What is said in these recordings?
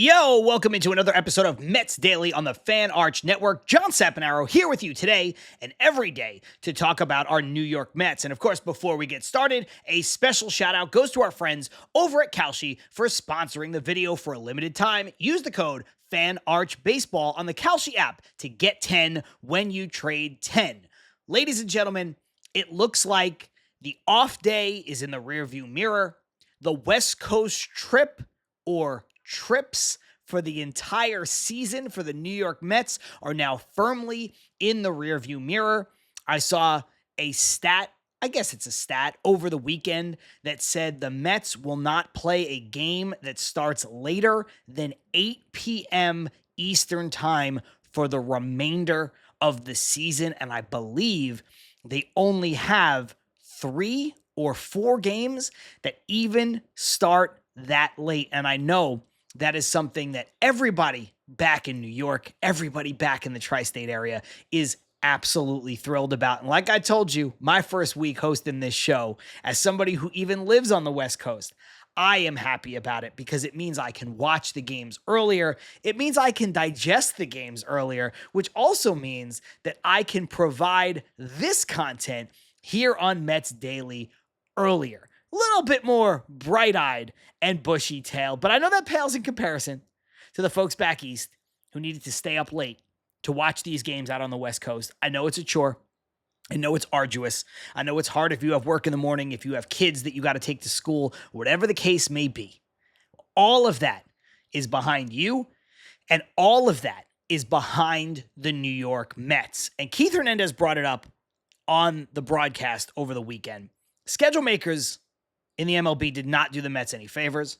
Yo, welcome into another episode of Mets Daily on the Fan Arch Network. John Saponaro here with you today and every day to talk about our New York Mets. And of course, before we get started, a special shout out goes to our friends over at Kalshi for sponsoring the video for a limited time. Use the code FANARCHBASEBALL on the Kalshi app to get 10 when you trade 10. Ladies and gentlemen, it looks like the off day is in the rearview mirror. The West Coast trip or trips for the entire season for the New York Mets are now firmly in the rearview mirror. I saw a stat, I guess it's a stat, over the weekend that said the Mets will not play a game that starts later than 8 p.m. Eastern time for the remainder of the season. And I believe they only have 3 or 4 games that even start that late. And I know that is something that everybody back in New York, everybody back in the tri-state area is absolutely thrilled about. And like I told you, my first week hosting this show, as somebody who even lives on the West Coast, I am happy about it because it means I can watch the games earlier. It means I can digest the games earlier, which also means that I can provide this content here on Mets Daily earlier. A little bit more bright-eyed and bushy-tailed, but I know that pales in comparison to the folks back east who needed to stay up late to watch these games out on the West Coast. I know it's a chore. I know it's arduous. I know it's hard if you have work in the morning, if you have kids that you got to take to school, whatever the case may be. All of that is behind you, and all of that is behind the New York Mets. And Keith Hernandez brought it up on the broadcast over the weekend. Schedule makers in the MLB did not do the Mets any favors.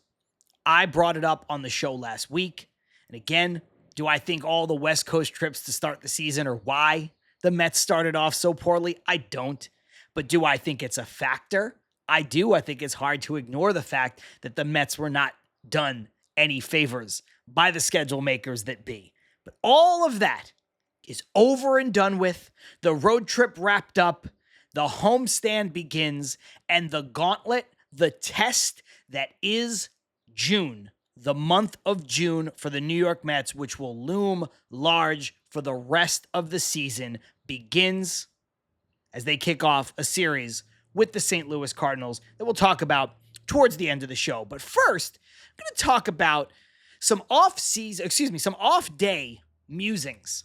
I brought it up on the show last week. And again, do I think all the West Coast trips to start the season are why the Mets started off so poorly? I don't. But do I think it's a factor? I do. I think it's hard to ignore the fact that the Mets were not done any favors by the schedule makers that be. But all of that is over and done with. The road trip wrapped up. The homestand begins. And the gauntlet, the test that is June, the month of June for the New York Mets, which will loom large for the rest of the season, begins as they kick off a series with the St. Louis Cardinals that we'll talk about towards the end of the show. But first, I'm going to talk about some off-day musings.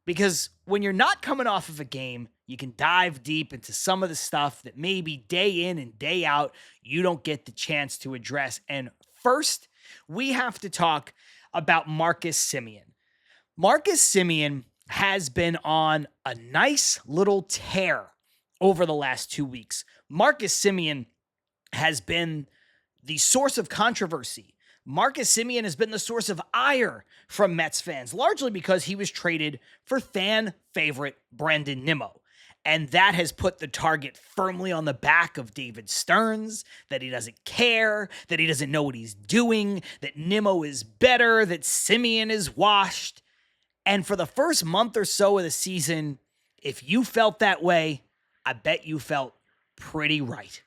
Because when you're not coming off of a game, you can dive deep into some of the stuff that maybe day in and day out, you don't get the chance to address. And first, we have to talk about Marcus Semien. Marcus Semien has been on a nice little tear over the last 2 weeks. Marcus Semien has been the source of controversy. Marcus Semien has been the source of ire from Mets fans, largely because he was traded for fan favorite Brandon Nimmo. And that has put the target firmly on the back of David Stearns, that he doesn't care, that he doesn't know what he's doing, that Nimmo is better, that Semien is washed. And for the first month or so of the season, if you felt that way, I bet you felt pretty right.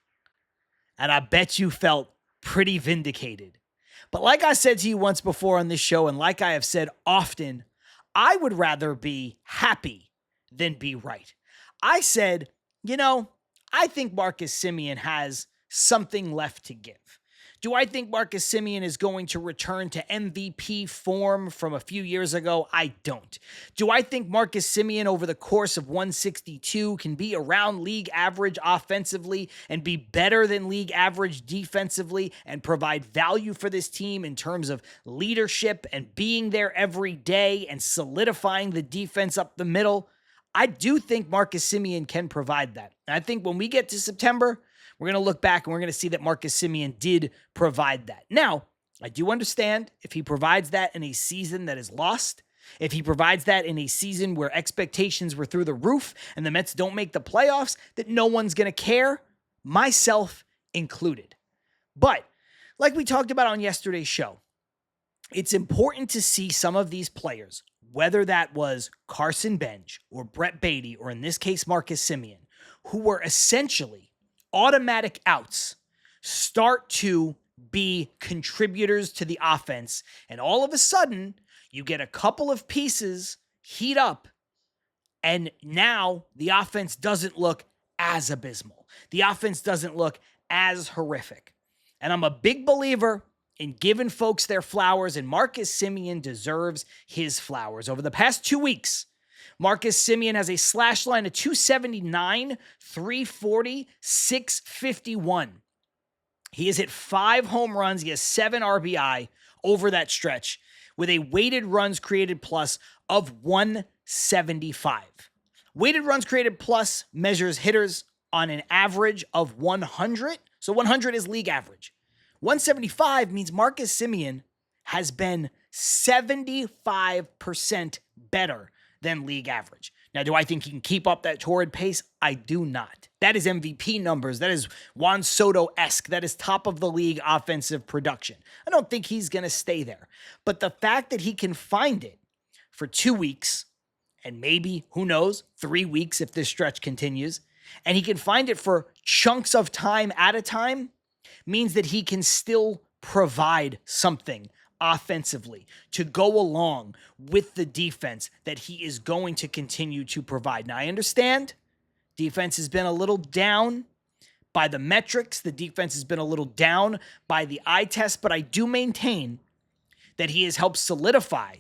And I bet you felt pretty vindicated. But like I said to you once before on this show, and like I have said often, I would rather be happy than be right. I said, I think Marcus Semien has something left to give. Do I think Marcus Semien is going to return to MVP form from a few years ago? I don't. Do I think Marcus Semien over the course of 162 can be around league average offensively and be better than league average defensively and provide value for this team in terms of leadership and being there every day and solidifying the defense up the middle? I do think Marcus Semien can provide that. And I think when we get to September, we're going to look back and we're going to see that Marcus Semien did provide that. Now, I do understand if he provides that in a season that is lost, if he provides that in a season where expectations were through the roof and the Mets don't make the playoffs, that no one's going to care, myself included. But like we talked about on yesterday's show, it's important to see some of these players, whether that was Carson Bench or Brett Beatty, or in this case, Marcus Semien, who were essentially automatic outs, start to be contributors to the offense. And all of a sudden, you get a couple of pieces heat up, and now the offense doesn't look as abysmal. The offense doesn't look as horrific. And I'm a big believer in giving folks their flowers, and Marcus Semien deserves his flowers. Over the past 2 weeks, Marcus Semien has a slash line of 279, 340, 651. He has hit 5 home runs. He has 7 RBI over that stretch with a weighted runs created plus of 175. Weighted runs created plus measures hitters on an average of 100. So 100 is league average. 175 means Marcus Semien has been 75% better than league average. Now, do I think he can keep up that torrid pace? I do not. That is MVP numbers. That is Juan Soto-esque. That is top of the league offensive production. I don't think he's going to stay there. But the fact that he can find it for 2 weeks, and maybe, who knows, 3 weeks if this stretch continues, and he can find it for chunks of time at a time, means that he can still provide something offensively to go along with the defense that he is going to continue to provide. Now, I understand defense has been a little down by the metrics. The defense has been a little down by the eye test, but I do maintain that he has helped solidify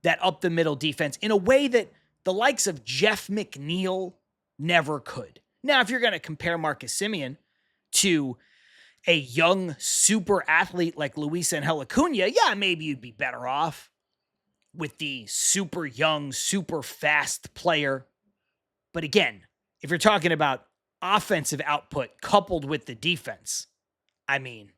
that up the middle defense in a way that the likes of Jeff McNeil never could. Now, if you're going to compare Marcus Semien to a young super athlete like Luis Angel Acuna, yeah, maybe you'd be better off with the super young, super fast player. But again, if you're talking about offensive output coupled with the defense, I mean,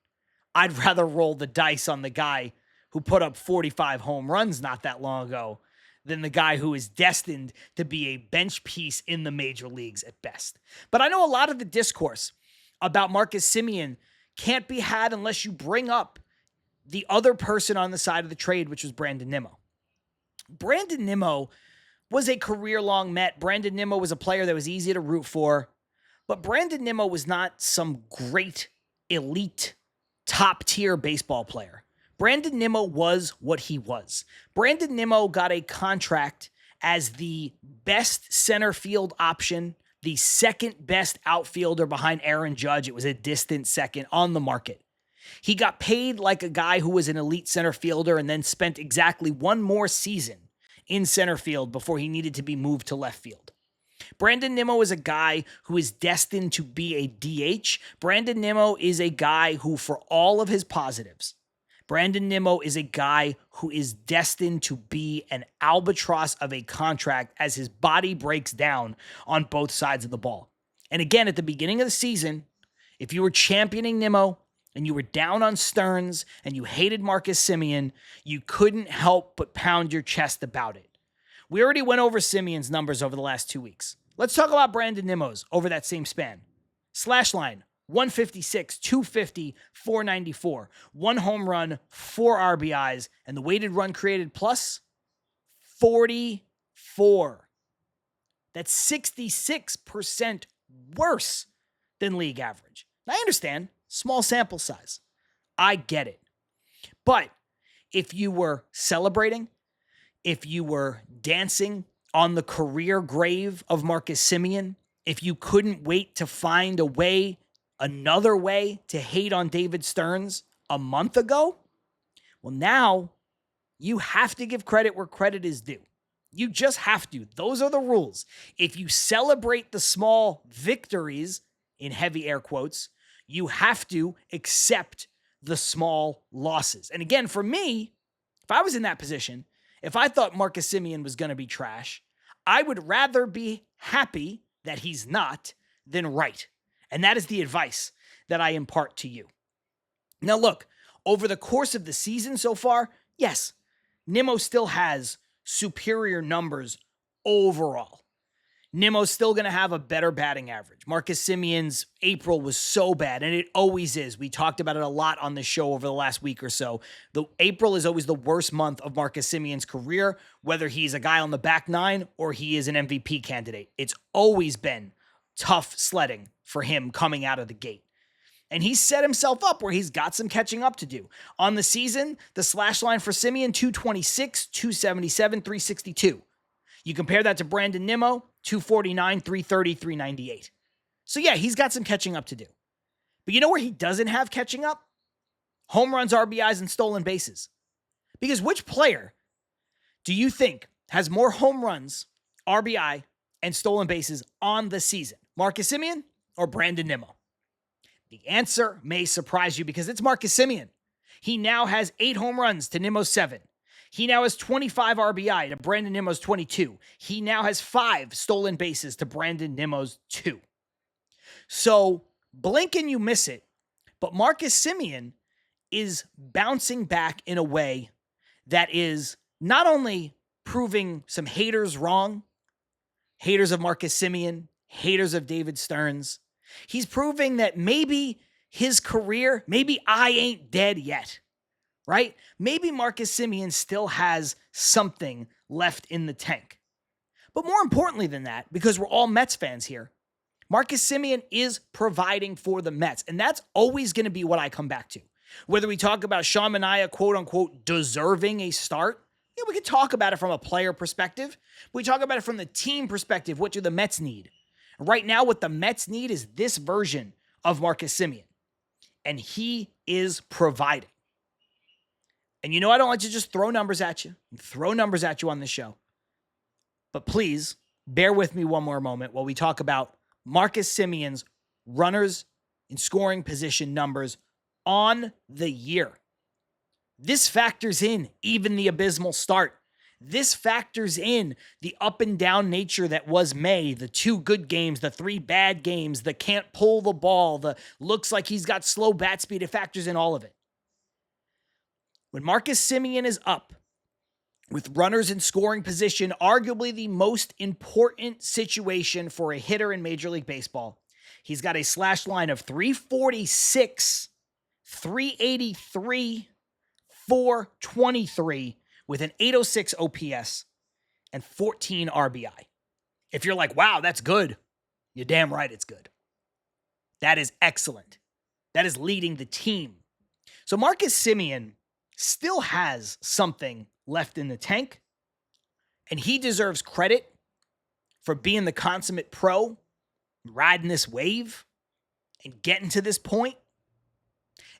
I'd rather roll the dice on the guy who put up 45 home runs not that long ago than the guy who is destined to be a bench piece in the major leagues at best. But I know a lot of the discourse about Marcus Semien can't be had unless you bring up the other person on the side of the trade, which was Brandon Nimmo. Brandon Nimmo was a career-long Met. Brandon Nimmo was a player that was easy to root for, but Brandon Nimmo was not some great, elite, top-tier baseball player. Brandon Nimmo was what he was. Brandon Nimmo got a contract as the best center field option, the second best outfielder behind Aaron Judge. It was a distant second on the market. He got paid like a guy who was an elite center fielder and then spent exactly one more season in center field before he needed to be moved to left field. Brandon Nimmo is a guy who is destined to be a DH. Brandon Nimmo is a guy who, for all of his positives, Brandon Nimmo is a guy who is destined to be an albatross of a contract as his body breaks down on both sides of the ball. And again, at the beginning of the season, if you were championing Nimmo and you were down on Stearns and you hated Marcus Semien, you couldn't help but pound your chest about it. We already went over Semien's numbers over the last 2 weeks. Let's talk about Brandon Nimmo's over that same span. Slash line, 156, 250, 494. 1 home run, 4 RBIs, and the weighted run created plus 44. That's 66% worse than league average. Now, I understand, small sample size. I get it. But if you were celebrating, if you were dancing on the career grave of Marcus Semien, if you couldn't wait to find a way, another way to hate on David Stearns a month ago, well, now you have to give credit where credit is due. You just have to. Those are the rules. If you celebrate the small victories, in heavy air quotes, you have to accept the small losses. And again, for me, if I was in that position, if I thought Marcus Semien was going to be trash, I would rather be happy that he's not than right. And that is the advice that I impart to you. Now, look, over the course of the season so far, yes, Nimmo still has superior numbers overall. Nimmo's still going to have a better batting average. Marcus Semien's April was so bad, and it always is. We talked about it a lot on the show over the last week or so. The April is always the worst month of Marcus Semien's career, whether he's a guy on the back nine or he is an MVP candidate. It's always been tough sledding for him coming out of the gate. And he's set himself up where he's got some catching up to do. On the season, the slash line for Semien, 226, 277, 362. You compare that to Brandon Nimmo, 249, 330, 398. So yeah, he's got some catching up to do. But you know where he doesn't have catching up? Home runs, RBIs, and stolen bases. Because which player do you think has more home runs, RBI, and stolen bases on the season? Marcus Semien or Brandon Nimmo? The answer may surprise you because it's Marcus Semien. He now has 8 home runs to Nimmo's 7. He now has 25 RBI to Brandon Nimmo's 22. He now has 5 stolen bases to Brandon Nimmo's 2. So blink and you miss it, but Marcus Semien is bouncing back in a way that is not only proving some haters wrong, haters of Marcus Semien, haters of David Stearns. He's proving that maybe his career, maybe I ain't dead yet, right? Maybe Marcus Semien still has something left in the tank. But more importantly than that, because we're all Mets fans here, Marcus Semien is providing for the Mets. And that's always going to be what I come back to. Whether we talk about Sean Manaea, quote unquote, deserving a start, yeah, we could talk about it from a player perspective. We talk about it from the team perspective. What do the Mets need? Right now, what the Mets need is this version of Marcus Semien. And he is providing. And you know, I don't like to just throw numbers at you on this show. But please bear with me one more moment while we talk about Marcus Semien's runners in scoring position numbers on the year. This factors in even the abysmal start. This factors in the up and down nature that was May, the 2 good games, the 3 bad games, the can't pull the ball, the looks like he's got slow bat speed. It factors in all of it. When Marcus Semien is up with runners in scoring position, arguably the most important situation for a hitter in Major League Baseball, he's got a slash line of 346, 383, 423 with an 806 OPS and 14 RBI. If you're like, wow, that's good, you're damn right it's good. That is excellent. That is leading the team. So Marcus Semien still has something left in the tank, and he deserves credit for being the consummate pro, riding this wave, and getting to this point.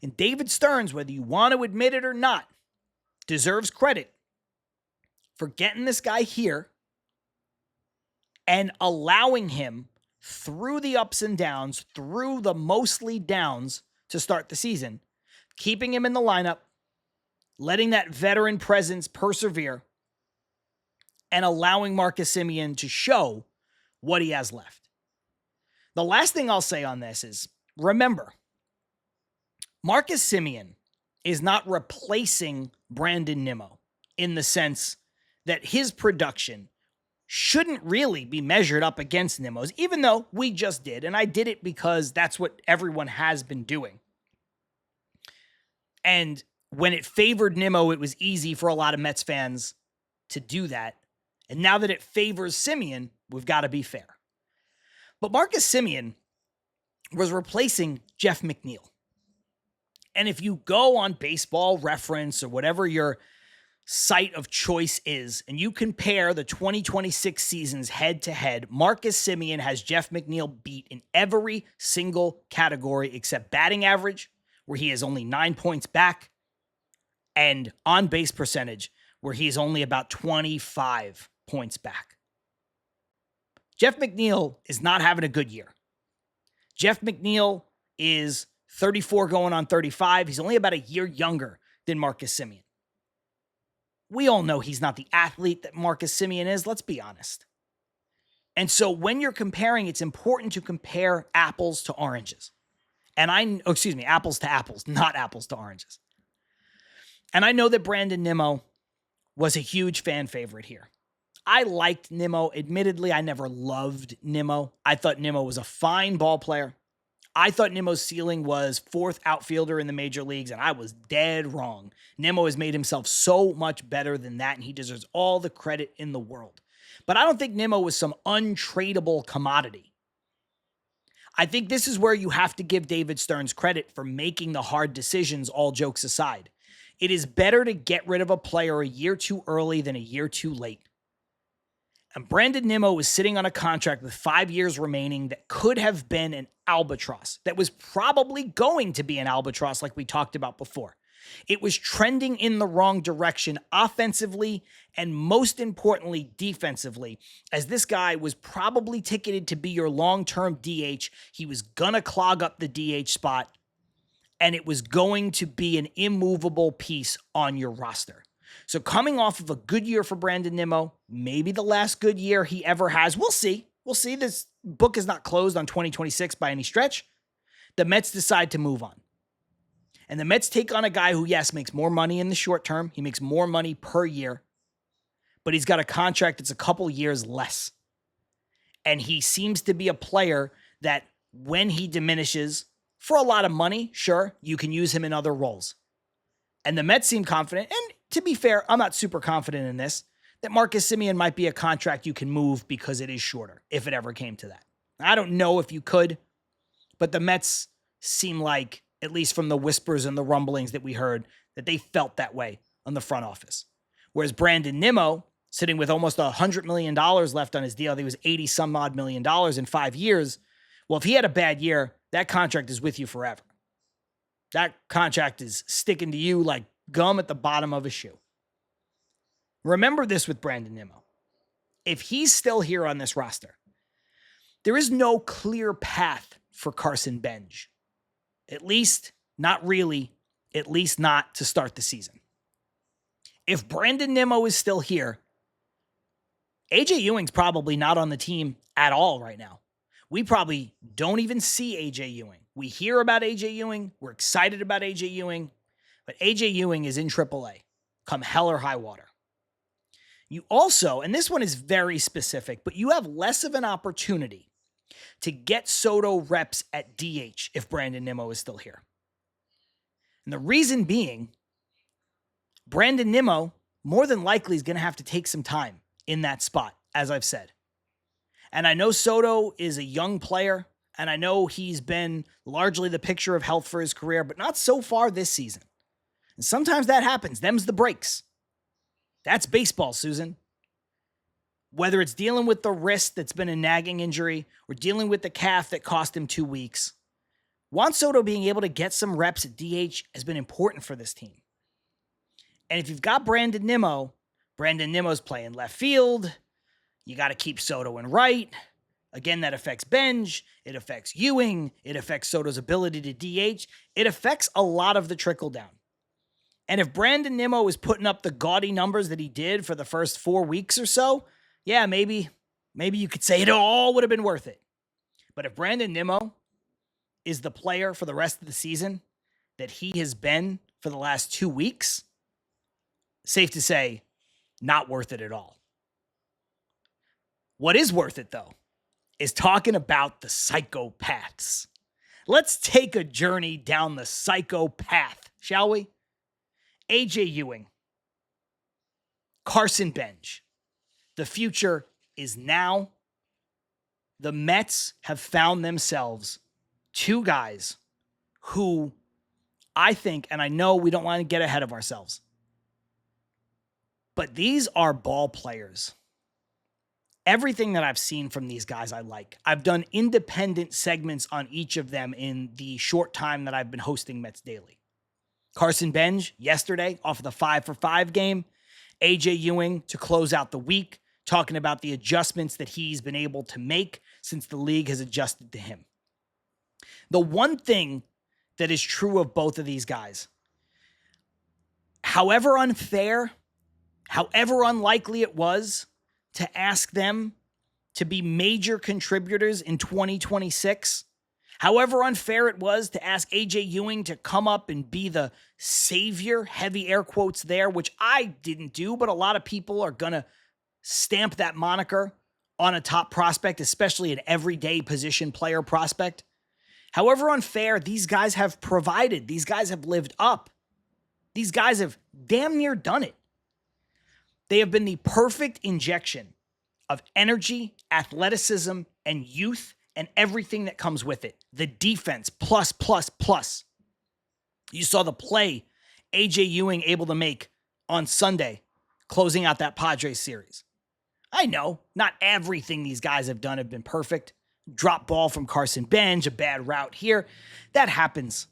And David Stearns, whether you want to admit it or not, deserves credit for getting this guy here and allowing him through the ups and downs, through the mostly downs to start the season, keeping him in the lineup, letting that veteran presence persevere, and allowing Marcus Semien to show what he has left. The last thing I'll say on this is, remember, Marcus Semien is not replacing Brandon Nimmo in the sense that his production shouldn't really be measured up against Nimmo's, even though we just did, and I did it because that's what everyone has been doing. And when it favored Nimmo, it was easy for a lot of Mets fans to do that. And now that it favors Semien, we've got to be fair. But Marcus Semien was replacing Jeff McNeil. And if you go on Baseball Reference or whatever your site of choice is, and you compare the 2026 seasons head to head, Marcus Semien has Jeff McNeil beat in every single category except batting average, where he is only 9 points back, and on base percentage, where he is only about 25 points back. Jeff McNeil is not having a good year. Jeff McNeil is 34 going on 35. He's only about a year younger than Marcus Semien. We all know he's not the athlete that Marcus Semien is, let's be honest. And so when you're comparing, it's important to compare apples to oranges. And apples to apples, not apples to oranges. And I know that Brandon Nimmo was a huge fan favorite here. I liked Nimmo. Admittedly, I never loved Nimmo. I thought Nimmo was a fine ball player. I thought Nimmo's ceiling was 4th outfielder in the major leagues, and I was dead wrong. Nimmo has made himself so much better than that, and he deserves all the credit in the world. But I don't think Nimmo was some untradeable commodity. I think this is where you have to give David Stearns credit for making the hard decisions, all jokes aside. It is better to get rid of a player a year too early than a year too late. And Brandon Nimmo was sitting on a contract with 5 years remaining that could have been an albatross, that was probably going to be an albatross like we talked about before. It was trending in the wrong direction offensively and most importantly defensively, as this guy was probably ticketed to be your long-term DH. He was going to clog up the DH spot, and it was going to be an immovable piece on your roster. So coming off of a good year for Brandon Nimmo, maybe the last good year he ever has, we'll see. We'll see. This book is not closed on 2026 by any stretch. The Mets decide to move on. And the Mets take on a guy who, yes, makes more money in the short term. He makes more money per year, but he's got a contract that's a couple years less. And he seems to be a player that when he diminishes for a lot of money, sure, you can use him in other roles. And the Mets seem confident, and to be fair, I'm not super confident in this, that Marcus Semien might be a contract you can move because it is shorter, if it ever came to that. I don't know if you could, but the Mets seem like, at least from the whispers and the rumblings that we heard, that they felt that way on the front office. Whereas Brandon Nimmo, sitting with almost $100 million left on his deal, I think it was 80 some odd million dollars in 5 years. Well, if he had a bad year, that contract is with you forever. That contract is sticking to you like gum at the bottom of a shoe. Remember this with Brandon Nimmo. If he's still here on this roster, there is no clear path for Carson Benj. At least, not really, at least not to start the season. If Brandon Nimmo is still here, AJ Ewing's probably not on the team at all right now. We probably don't even see AJ Ewing. We hear about AJ Ewing. We're excited about AJ Ewing. But AJ Ewing is in AAA, come hell or high water. You also, and this one is very specific, but you have less of an opportunity to get Soto reps at DH if Brandon Nimmo is still here. And the reason being, Brandon Nimmo more than likely is going to have to take some time in that spot, as I've said. And I know Soto is a young player, and I know he's been largely the picture of health for his career, but not so far this season. And sometimes that happens. Them's the breaks. That's baseball, Susan. Whether it's dealing with the wrist that's been a nagging injury or dealing with the calf that cost him 2 weeks, Juan Soto being able to get some reps at DH has been important for this team. And if you've got Brandon Nimmo's playing left field. You got to keep Soto in right. Again, that affects Benj. It affects Ewing. It affects Soto's ability to DH. It affects a lot of the trickle down. And if Brandon Nimmo is putting up the gaudy numbers that he did for the first 4 weeks or so, yeah, maybe you could say it all would have been worth it. But if Brandon Nimmo is the player for the rest of the season that he has been for the last 2 weeks, safe to say, not worth it at all. What is worth it, though, is talking about the psychopaths. Let's take a journey down the psychopath, shall we? AJ Ewing, Carson Benj. The future is now. The Mets have found themselves 2 guys who I think, and I know we don't want to get ahead of ourselves, but these are ball players. Everything that I've seen from these guys, I like. I've done independent segments on each of them in the short time that I've been hosting Mets Daily. Carson Benj yesterday off of the 5 for 5 game. AJ Ewing to close out the week, talking about the adjustments that he's been able to make since the league has adjusted to him. The one thing that is true of both of these guys, however unfair, however unlikely it was to ask them to be major contributors in 2026, however unfair it was to ask AJ Ewing to come up and be the savior, heavy air quotes there, which I didn't do, but a lot of people are going to stamp that moniker on a top prospect, especially an everyday position player prospect. However unfair, these guys have provided. These guys have lived up. These guys have damn near done it. They have been the perfect injection of energy, athleticism, and youth and everything that comes with it. The defense, plus, plus, plus. You saw the play A.J. Ewing able to make on Sunday, closing out that Padres series. I know not everything these guys have done have been perfect. Drop ball from Carson Bench, a bad route here. That happens.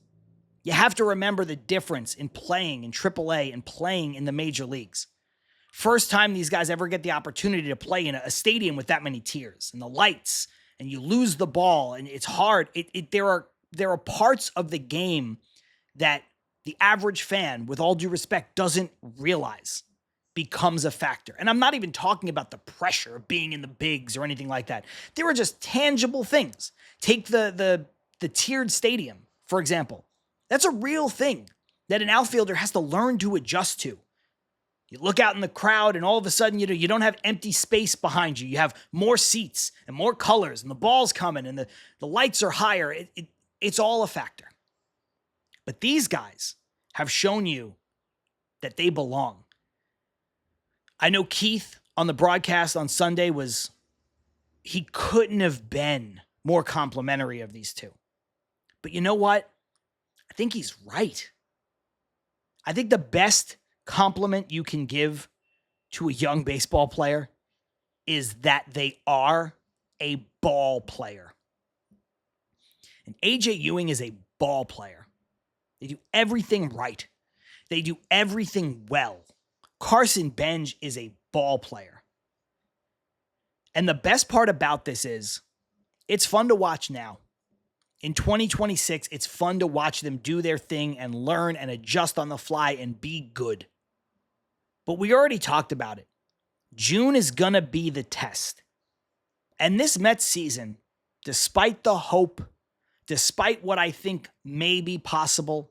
You have to remember the difference in playing in AAA and playing in the major leagues. First time these guys ever get the opportunity to play in a stadium with that many tiers and the lights, and you lose the ball, and it's hard. There are parts of the game that the average fan, with all due respect, doesn't realize becomes a factor. And I'm not even talking about the pressure of being in the bigs or anything like that. There are just tangible things. Take the tiered stadium, for example. That's a real thing that an outfielder has to learn to adjust to. You look out in the crowd and all of a sudden, you don't have empty space behind you. You have more seats and more colors, and the ball's coming and the lights are higher. It's all a factor. But these guys have shown you that they belong. I know Keith on the broadcast on Sunday he couldn't have been more complimentary of these two. But you know what? I think he's right. I think the best compliment you can give to a young baseball player is that they are a ball player. And A.J. Ewing is a ball player. They do everything right. They do everything well. Carson Bench is a ball player. And the best part about this is it's fun to watch now. In 2026, it's fun to watch them do their thing and learn and adjust on the fly and be good. But we already talked about it. June is going to be the test. And this Mets season, despite the hope, despite what I think may be possible,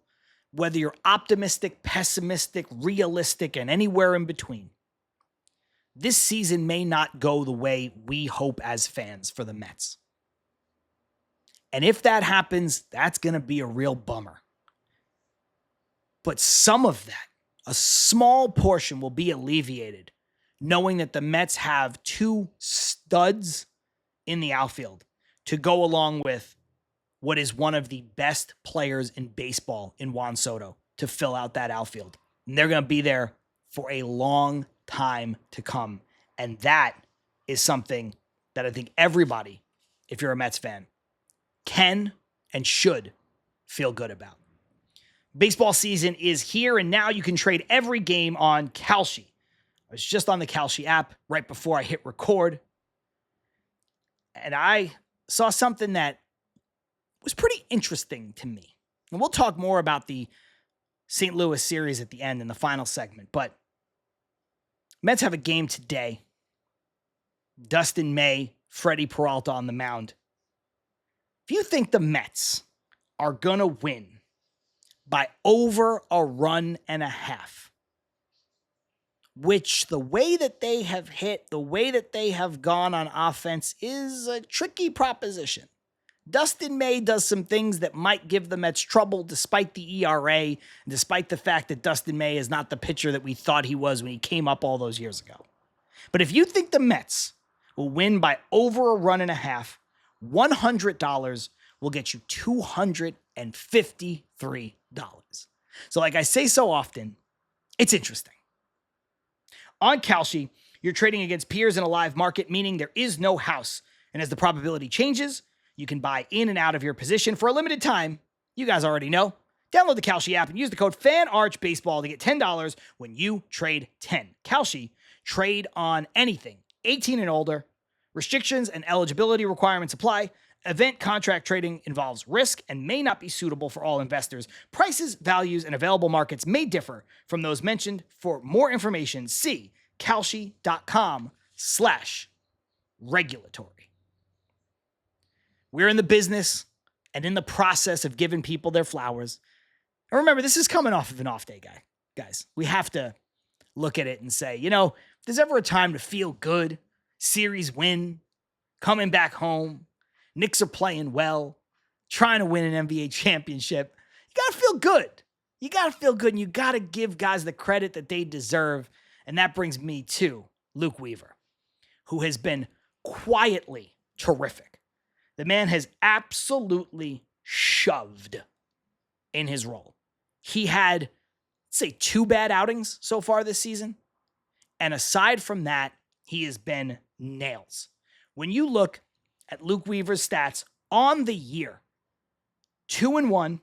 whether you're optimistic, pessimistic, realistic, and anywhere in between, this season may not go the way we hope as fans for the Mets. And if that happens, that's going to be a real bummer. But some of that, a small portion, will be alleviated knowing that the Mets have two studs in the outfield to go along with what is one of the best players in baseball in Juan Soto to fill out that outfield. And they're going to be there for a long time to come. And that is something that I think everybody, if you're a Mets fan, can and should feel good about. Baseball season is here, and now you can trade every game on Kalshi. I was just on the Kalshi app right before I hit record, and I saw something that was pretty interesting to me. And we'll talk more about the St. Louis series at the end in the final segment, but Mets have a game today. Dustin May, Freddie Peralta on the mound. If you think the Mets are going to win by over a run and a half, which the way that they have hit, the way that they have gone on offense is a tricky proposition. Dustin May does some things that might give the Mets trouble despite the ERA, and despite the fact that Dustin May is not the pitcher that we thought he was when he came up all those years ago. But if you think the Mets will win by over a run and a half, $100 will get you $253. So like I say so often, it's interesting. On Kalshi, you're trading against peers in a live market, meaning there is no house. And as the probability changes, you can buy in and out of your position for a limited time. You guys already know. Download the Kalshi app and use the code FANARCHBASEBALL to get $10 when you trade 10. Kalshi, trade on anything. 18 and older. Restrictions and eligibility requirements apply. Event contract trading involves risk and may not be suitable for all investors. Prices, values, and available markets may differ from those mentioned. For more information, see kalshi.com/regulatory. We're in the business and in the process of giving people their flowers. And remember, this is coming off of an off day, guys. We have to look at it and say, if there's ever a time to feel good, series win, coming back home, Knicks are playing well, trying to win an NBA championship, you got to feel good. You got to feel good, and you got to give guys the credit that they deserve. And that brings me to Luke Weaver, who has been quietly terrific. The man has absolutely shoved in his role. He had, let's say, 2 bad outings so far this season. And aside from that, he has been nails. When you look at Luke Weaver's stats on the year, 2-1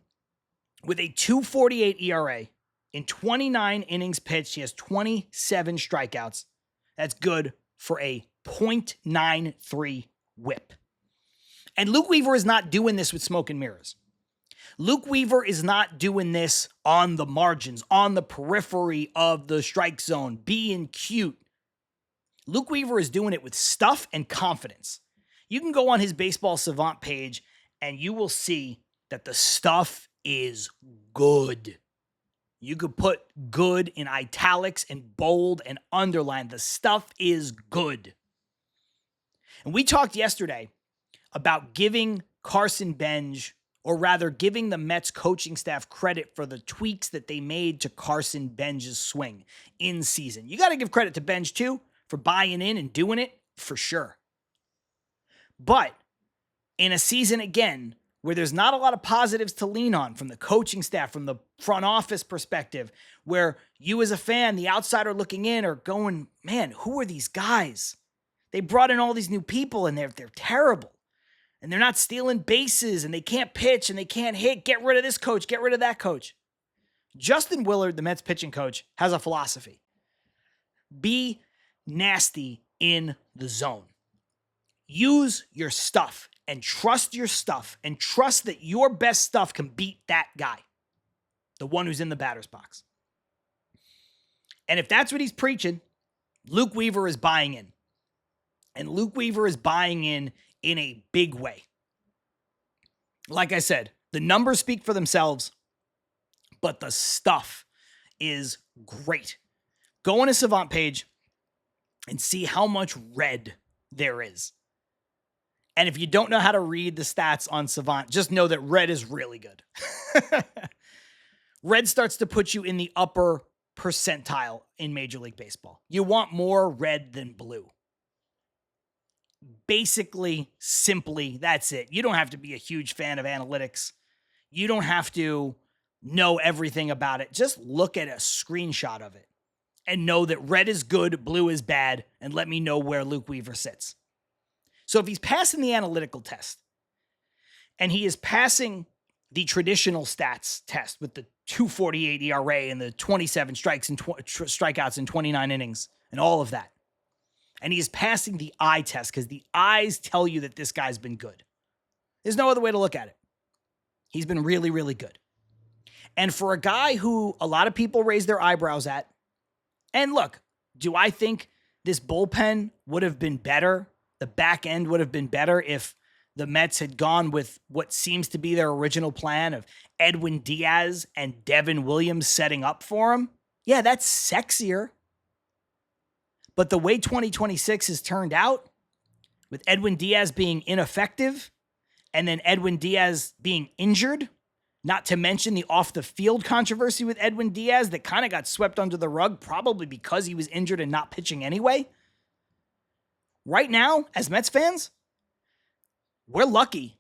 with a 2.48 ERA in 29 innings pitched. He has 27 strikeouts. That's good for a .93 whip. And Luke Weaver is not doing this with smoke and mirrors. Luke Weaver is not doing this on the margins, on the periphery of the strike zone, being cute. Luke Weaver is doing it with stuff and confidence. You can go on his Baseball Savant page and you will see that the stuff is good. You could put good in italics and bold and underline. The stuff is good. And we talked yesterday about giving Carson Benj, or rather giving the Mets coaching staff credit for the tweaks that they made to Carson Benj's swing in season. You got to give credit to Benj too for buying in and doing it for sure. But in a season again, where there's not a lot of positives to lean on from the coaching staff, from the front office perspective, where you as a fan, the outsider looking in, are going, man, who are these guys? They brought in all these new people and they're terrible. And they're not stealing bases and they can't pitch and they can't hit. Get rid of this coach, get rid of that coach. Justin Willard, the Mets pitching coach, has a philosophy. Be nasty in the zone. Use your stuff and trust your stuff and trust that your best stuff can beat that guy, the one who's in the batter's box. And if that's what he's preaching, Luke Weaver is buying in. And Luke Weaver is buying in a big way. Like I said, the numbers speak for themselves, but the stuff is great. Go on his Savant page and see how much red there is. And if you don't know how to read the stats on Savant, just know that red is really good. Red starts to put you in the upper percentile in Major League Baseball. You want more red than blue. Basically, simply, that's it. You don't have to be a huge fan of analytics. You don't have to know everything about it. Just look at a screenshot of it and know that red is good, blue is bad, and let me know where Luke Weaver sits. So if he's passing the analytical test and he is passing the traditional stats test with the 2.48 ERA and the 27 strikeouts in 29 innings and all of that, and he is passing the eye test because the eyes tell you that this guy's been good. There's no other way to look at it. He's been really, really good. And for a guy who a lot of people raise their eyebrows at, and look, do I think this bullpen would have been better? The back end would have been better if the Mets had gone with what seems to be their original plan of Edwin Diaz and Devin Williams setting up for him? Yeah, that's sexier. But the way 2026 has turned out, with Edwin Diaz being ineffective and then Edwin Diaz being injured, not to mention the off-the-field controversy with Edwin Diaz that kind of got swept under the rug, probably because he was injured and not pitching anyway. Right now, as Mets fans, we're lucky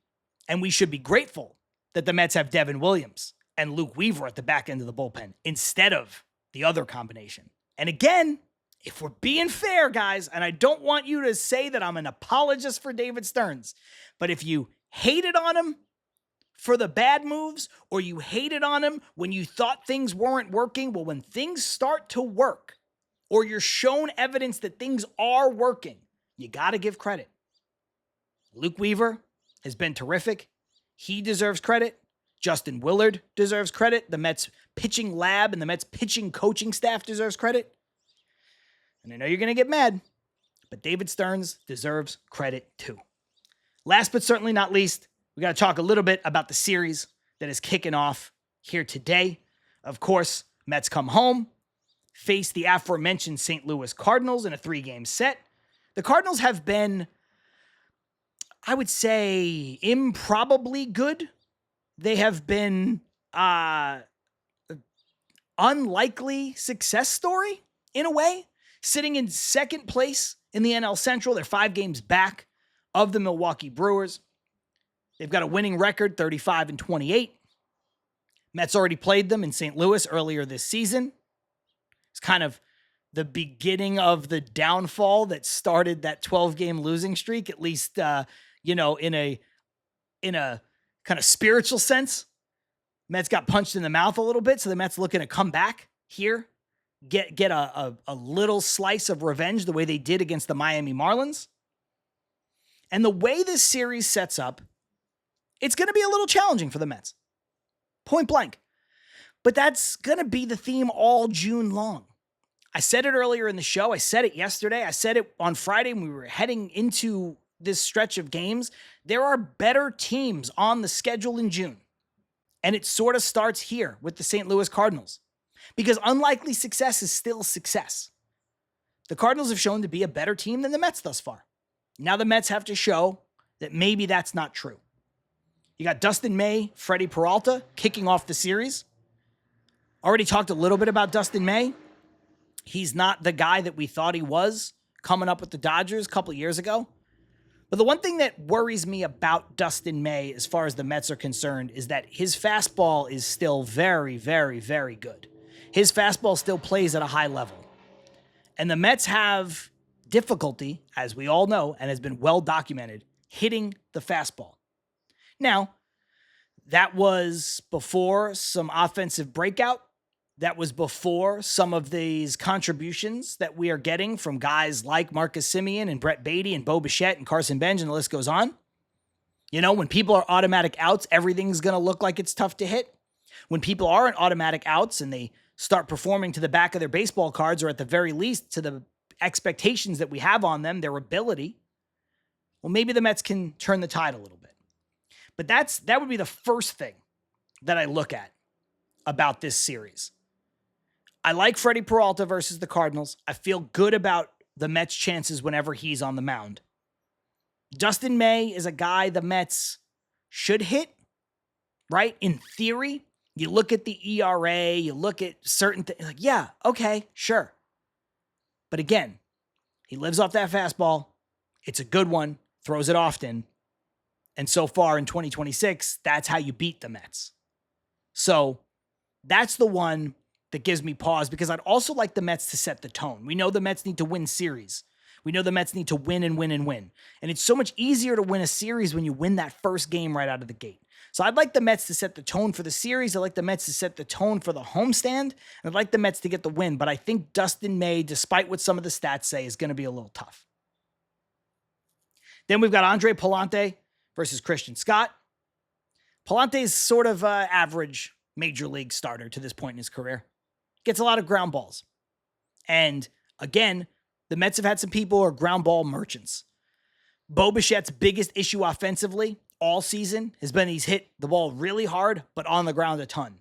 and we should be grateful that the Mets have Devin Williams and Luke Weaver at the back end of the bullpen instead of the other combination. And again, if we're being fair, guys, and I don't want you to say that I'm an apologist for David Stearns, but if you hated on him for the bad moves or you hated on him when you thought things weren't working, well, when things start to work or you're shown evidence that things are working, you got to give credit. Luke Weaver has been terrific. He deserves credit. Justin Willard deserves credit. The Mets pitching lab and the Mets pitching coaching staff deserves credit. And I know you're going to get mad, but David Stearns deserves credit too. Last but certainly not least, we got to talk a little bit about the series that is kicking off here today. Of course, Mets come home, face the aforementioned St. Louis Cardinals in a 3-game set. The Cardinals have been, I would say, improbably good. They have been unlikely success story in a way. Sitting in second place in the NL Central. They're 5 games back of the Milwaukee Brewers. They've got a winning record, 35-28. Mets already played them in St. Louis earlier this season. It's kind of the beginning of the downfall that started that 12-game losing streak, at least, in a kind of spiritual sense. Mets got punched in the mouth a little bit, so the Mets looking to come back here, get a little slice of revenge the way they did against the Miami Marlins. And the way this series sets up, it's going to be a little challenging for the Mets. Point blank. But that's going to be the theme all June long. I said it earlier in the show. I said it yesterday. I said it on Friday when we were heading into this stretch of games. There are better teams on the schedule in June. And it sort of starts here with the St. Louis Cardinals. Because unlikely success is still success. The Cardinals have shown to be a better team than the Mets thus far. Now the Mets have to show that maybe that's not true. You got Dustin May, Freddie Peralta kicking off the series. Already talked a little bit about Dustin May. He's not the guy that we thought he was coming up with the Dodgers a couple of years ago. But the one thing that worries me about Dustin May as far as the Mets are concerned is that his fastball is still very, very, very good. His fastball still plays at a high level. And the Mets have difficulty, as we all know, and has been well documented, hitting the fastball. Now, that was before some offensive breakout. That was before some of these contributions that we are getting from guys like Marcus Semien and Brett Beatty and Bo Bichette and Carson Bench, and the list goes on. You know, when people are automatic outs, everything's going to look like it's tough to hit. When people aren't automatic outs and they start performing to the back of their baseball cards, or at the very least to the expectations that we have on them, their ability, well, maybe the Mets can turn the tide a little bit. But that would be the first thing that I look at about this series. I like Freddie Peralta versus the Cardinals. I feel good about the Mets' chances whenever he's on the mound. Dustin May is a guy the Mets should hit, right? In theory, you look at the ERA, you look at certain things, like, yeah, okay, sure. But again, he lives off that fastball. It's a good one, throws it often. And so far in 2026, that's how you beat the Mets. So that's the one that gives me pause, because I'd also like the Mets to set the tone. We know the Mets need to win series. We know the Mets need to win and win and win. And it's so much easier to win a series when you win that first game right out of the gate. So I'd like the Mets to set the tone for the series. I'd like the Mets to set the tone for the homestand. And I'd like the Mets to get the win. But I think Dustin May, despite what some of the stats say, is going to be a little tough. Then we've got Andre Pallante versus Christian Scott. Pallante is sort of an average major league starter to this point in his career. Gets a lot of ground balls. And again, the Mets have had some people who are ground ball merchants. Bo Bichette's biggest issue offensively all season has been he's hit the ball really hard, but on the ground a ton.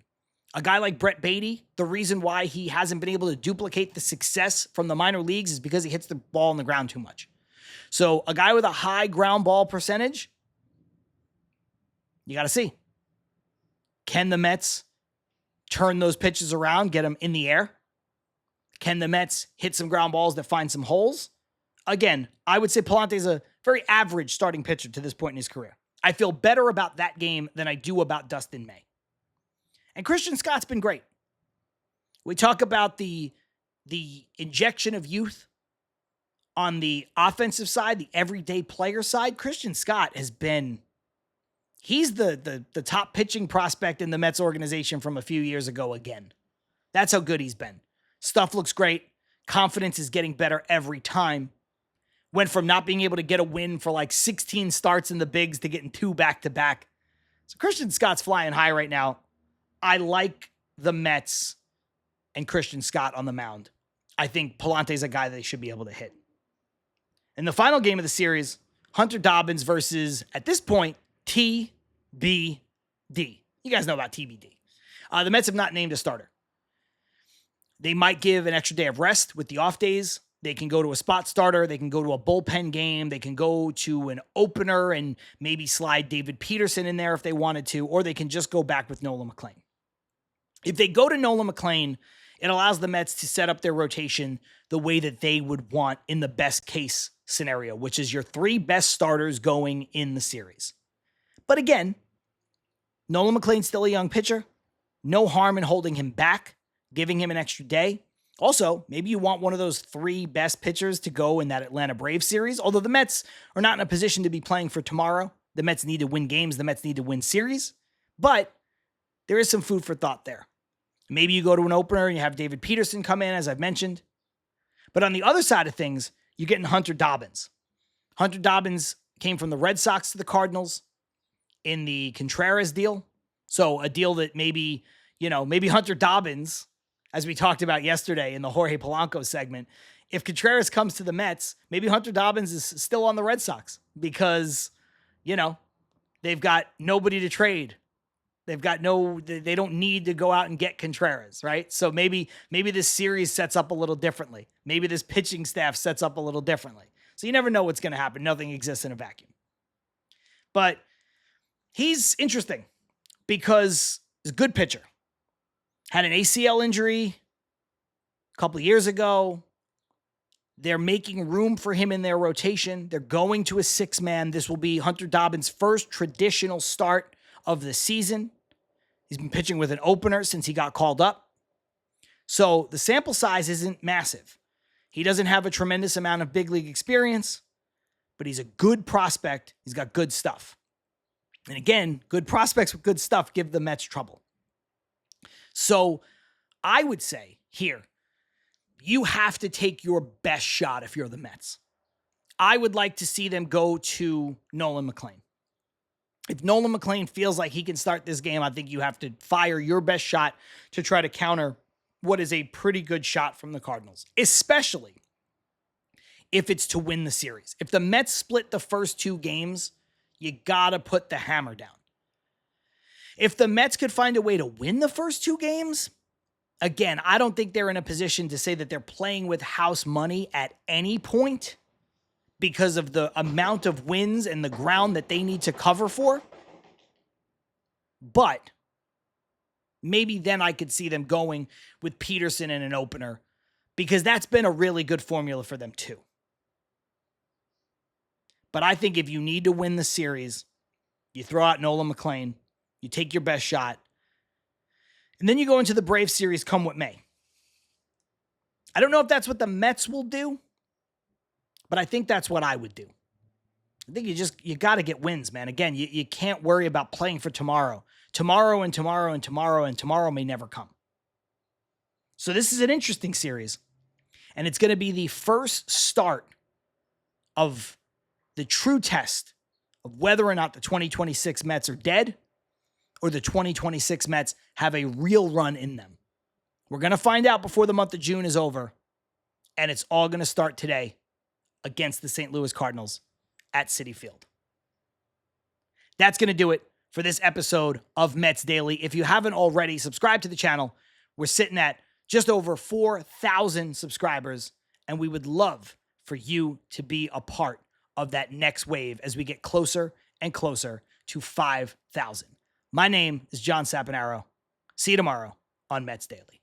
A guy like Brett Beatty, the reason why he hasn't been able to duplicate the success from the minor leagues is because he hits the ball on the ground too much. So a guy with a high ground ball percentage, you got to see. Can the Mets turn those pitches around, get them in the air? Can the Mets hit some ground balls that find some holes? Again, I would say Pallante is a very average starting pitcher to this point in his career. I feel better about that game than I do about Dustin May. And Christian Scott's been great. We talk about the injection of youth on the offensive side, the everyday player side. Christian Scott has been, he's the top pitching prospect in the Mets organization from a few years ago again. That's how good he's been. Stuff looks great. Confidence is getting better every time. Went from not being able to get a win for like 16 starts in the bigs to getting 2 back-to-back. So Christian Scott's flying high right now. I like the Mets and Christian Scott on the mound. I think Pallante's a guy they should be able to hit. In the final game of the series, Hunter Dobbins versus, at this point, TBD. You guys know about TBD. The Mets have not named a starter. They might give an extra day of rest with the off days. They can go to a spot starter. They can go to a bullpen game. They can go to an opener and maybe slide David Peterson in there if they wanted to, or they can just go back with Nolan McLean. If they go to Nolan McLean, it allows the Mets to set up their rotation the way that they would want in the best case scenario, which is your 3 best starters going in the series. But again, Nolan McLean's still a young pitcher. No harm in holding him back, giving him an extra day. Also, maybe you want one of those 3 best pitchers to go in that Atlanta Braves series, although the Mets are not in a position to be playing for tomorrow. The Mets need to win games. The Mets need to win series. But there is some food for thought there. Maybe you go to an opener and you have David Peterson come in, as I've mentioned. But on the other side of things, you're getting Hunter Dobbins. Hunter Dobbins came from the Red Sox to the Cardinals in the Contreras deal. So a deal that maybe Hunter Dobbins, as we talked about yesterday in the Jorge Polanco segment, if Contreras comes to the Mets, maybe Hunter Dobbins is still on the Red Sox because, they've got nobody to trade. They don't need to go out and get Contreras, right? So maybe this series sets up a little differently. Maybe this pitching staff sets up a little differently. So you never know what's going to happen. Nothing exists in a vacuum. But he's interesting because he's a good pitcher. Had an ACL injury a couple of years ago. They're making room for him in their rotation. They're going to a 6-man. This will be Hunter Dobbins' first traditional start of the season. He's been pitching with an opener since he got called up. So the sample size isn't massive. He doesn't have a tremendous amount of big league experience, but he's a good prospect. He's got good stuff. And again, good prospects with good stuff give the Mets trouble. So I would say here, you have to take your best shot if you're the Mets. I would like to see them go to Nolan McLean. If Nolan McLean feels like he can start this game, I think you have to fire your best shot to try to counter what is a pretty good shot from the Cardinals, especially if it's to win the series. If the Mets split the first 2 games, you got to put the hammer down. If the Mets could find a way to win the first 2 games, again, I don't think they're in a position to say that they're playing with house money at any point because of the amount of wins and the ground that they need to cover for. But maybe then I could see them going with Peterson in an opener because that's been a really good formula for them too. But I think if you need to win the series, you throw out Nolan McLean, you take your best shot, and then you go into the Braves series come what may. I don't know if that's what the Mets will do, but I think that's what I would do. I think you got to get wins, man. Again, you can't worry about playing for tomorrow. Tomorrow and tomorrow and tomorrow and tomorrow may never come. So this is an interesting series, and it's going to be the first start of the true test of whether or not the 2026 Mets are dead or the 2026 Mets have a real run in them. We're going to find out before the month of June is over, and it's all going to start today against the St. Louis Cardinals at Citi Field. That's going to do it for this episode of Mets Daily. If you haven't already, subscribe to the channel. We're sitting at just over 4,000 subscribers, and we would love for you to be a part of that next wave as we get closer and closer to 5,000. My name is John Saponaro. See you tomorrow on Mets Daily.